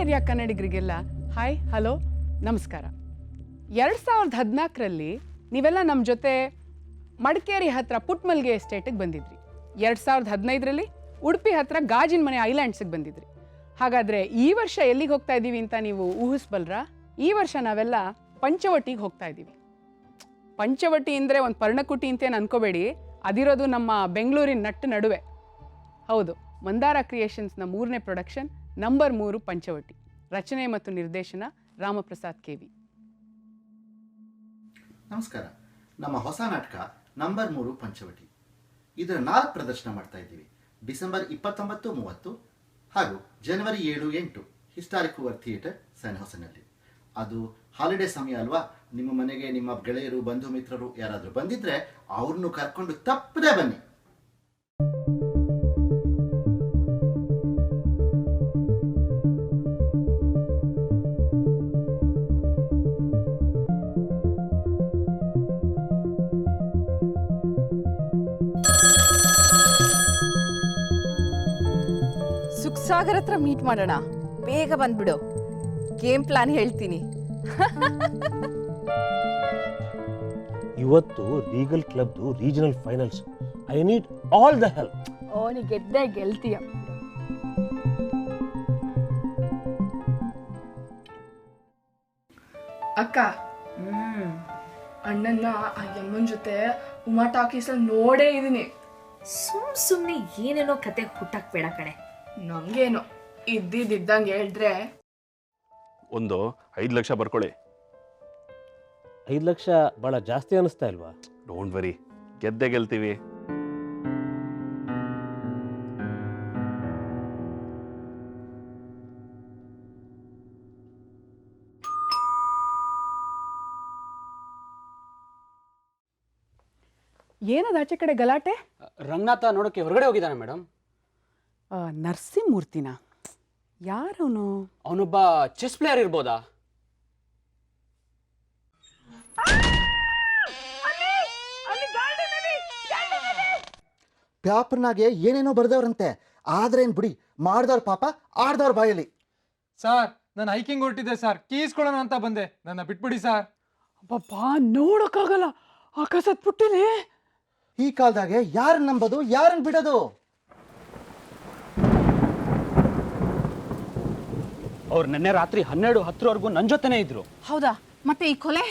Area ಕನ್ನಡಿಗರಿಗೆಲ್ಲ hi hello ನಮಸ್ಕಾರ. 2014ರಲ್ಲಿ ನೀವೆಲ್ಲ ನಮ್ಮ ಜೊತೆ ಮಡಿಕೇರಿ ಹತ್ರ ಪುಟ್ಮಲ್ಗೆ ಎಸ್ಟೇಟಿಗೆ ಬಂದಿದ್ರಿ. 2015ರಲ್ಲಿ ಉಡುಪಿ ಹತ್ರ ಗಾಜಿನ ಮನೆ ಐಲ್ಯಾಂಡ್ಸಿಗೆ ಬಂದಿದ್ರಿ. ಹಾಗಾದರೆ ಈ ವರ್ಷ ಎಲ್ಲಿಗೆ ಹೋಗ್ತಾ ಇದ್ದೀವಿ ಅಂತ ನೀವು ಊಹಿಸ್ಬಲ್ರಾ? ಈ ವರ್ಷ ನಾವೆಲ್ಲ ಪಂಚವಟಿಗೆ ಹೋಗ್ತಾ ಇದ್ದೀವಿ. ಪಂಚವಟಿ ಅಂದರೆ ಒಂದು ಪರ್ಣಕುಟಿ ಅಂತೇನು ಅನ್ಕೋಬೇಡಿ, ಅದಿರೋದು ನಮ್ಮ ಬೆಂಗಳೂರಿನ ನಡುವೆ. ಹೌದು, ಮಂದಾರ ಕ್ರಿಯೇಷನ್ಸ್ನ 3ನೇ ಪ್ರೊಡಕ್ಷನ್ ನಂಬರ್ 3 ಪಂಚವಟಿ. ರಚನೆ ಮತ್ತು ನಿರ್ದೇಶನ ರಾಮಪ್ರಸಾದ್ KV. ನಮಸ್ಕಾರ. ನಮ್ಮ ಹೊಸ ನಾಟಕ ನಂಬರ್ 3 ಪಂಚವಟಿ. ಇದರ 4 ಪ್ರದರ್ಶನ ಮಾಡ್ತಾ ಇದ್ದೀವಿ. ಡಿಸೆಂಬರ್ 29, 30 ಹಾಗೂ ಜನವರಿ 7, 8 ಹಿಸ್ಟಾರಿಕ್ ಹೂವರ್ ಥಿಯೇಟರ್ ಸಣ್ಣ ಹೊಸನಲ್ಲಿ. ಅದು ಹಾಲಿಡೇ ಸಮಯ ಅಲ್ವಾ? ನಿಮ್ಮ ಮನೆಗೆ ನಿಮ್ಮ ಗೆಳೆಯರು ಬಂಧು ಮಿತ್ರರು ಯಾರಾದರೂ ಬಂದಿದ್ರೆ ಅವ್ರನ್ನು ಕರ್ಕೊಂಡು ತಪ್ಪದೇ ಬನ್ನಿ. ಸುಖಸಾಗರ್ ಹತ್ರ ಮೀಟ್ ಮಾಡೋಣ. ಬೇಗ ಬಂದ್ಬಿಡು, ಗೇಮ್ ಪ್ಲಾನ್ ಹೇಳ್ತೀನಿ. ಇವತ್ತು ರೀಗಲ್ ಕ್ಲಬ್ದು regional finals. I need all the help. ನೀ ಗೆದ್ದೆ ಗೆಲ್ತೀಯ. ಅಕ್ಕ, ಅಣ್ಣನ್ನ ಆ ಯಮ್ಮನ್ ಜೊತೆ ಉಮಾ ಟಾಕೀಸ್ ನೋಡೇ ಇದೀನಿ. ಸುಮ್ನೆ ಏನೇನೋ ಕತೆ ಹುಟ್ಟಾಕ್ಬೇಡ ಕಣೆ. ನಂಗೇನು ಇದ್ದಂಗೆ ಹೇಳಿದ್ರೆ ಒಂದು 5 ಲಕ್ಷ ಬರ್ಕೊಳ್ಳಿ. 5 ಲಕ್ಷ ಬಹಳ ಜಾಸ್ತಿ ಅನಿಸ್ತಾ ಇಲ್ವಾ? ಡೋಂಟ್ ವರಿ, ಗೆದ್ದೆ ಗೆಲ್ತೀವಿ. ಏನದು ಆಚೆ ಕಡೆ ಗಲಾಟೆ? ರಂಗನಾಥ ನೋಡೋಕ್ಕೆ ಹೊರಗಡೆ ಹೋಗಿದ್ದಾನೆ ಮೇಡಮ್. ನರಸಿಂಹಮೂರ್ತಿನ? ಯಾರವನು? ಅವನೊಬ್ಬ ಚೆಸ್ ಪ್ಲೇಯರ್ ಇರ್ಬೋದಾ? ಪೇಪರ್ನಾಗೆ ಏನೇನೋ ಬರ್ದವ್ರಂತೆ. ಆದ್ರೇನ್ ಬಿಡಿ, ಮಾಡ್ದವ್ರ ಪಾಪ ಆಡ್ದವ್ರ ಬಾಯಲ್ಲಿ. ಸರ್, ನಾನು ಹೈಕಿಂಗ್ ಹೊರಟಿದ್ದೆ ಸರ್, ಕೀಸ್ಕೊಳ್ಳೋಣ ಅಂತ ಬಂದೆ, ನನ್ನ ಬಿಟ್ಬಿಡಿ ಸರ್. ಅಬ್ಬಬ್ಬಾ, ನೋಡೋಕ್ಕಾಗಲ್ಲ, ಆಕಾಶದ ಪುಟ್ಟಿನೇ. ಈ ಕಾಲದಾಗೆ ಯಾರನ್ನ ನಂಬೋದು, ಯಾರನ್ನ ಬಿಡೋದು? ಅವ್ರು ನಿನ್ನೆ ರಾತ್ರಿ 12:10ವರೆಗೂ ನನ್ನ ಜೊತೆನೇ ಇದ್ರು. ಹೌದಾ? ಮತ್ತೆ ಈ ಕೊಲೆ?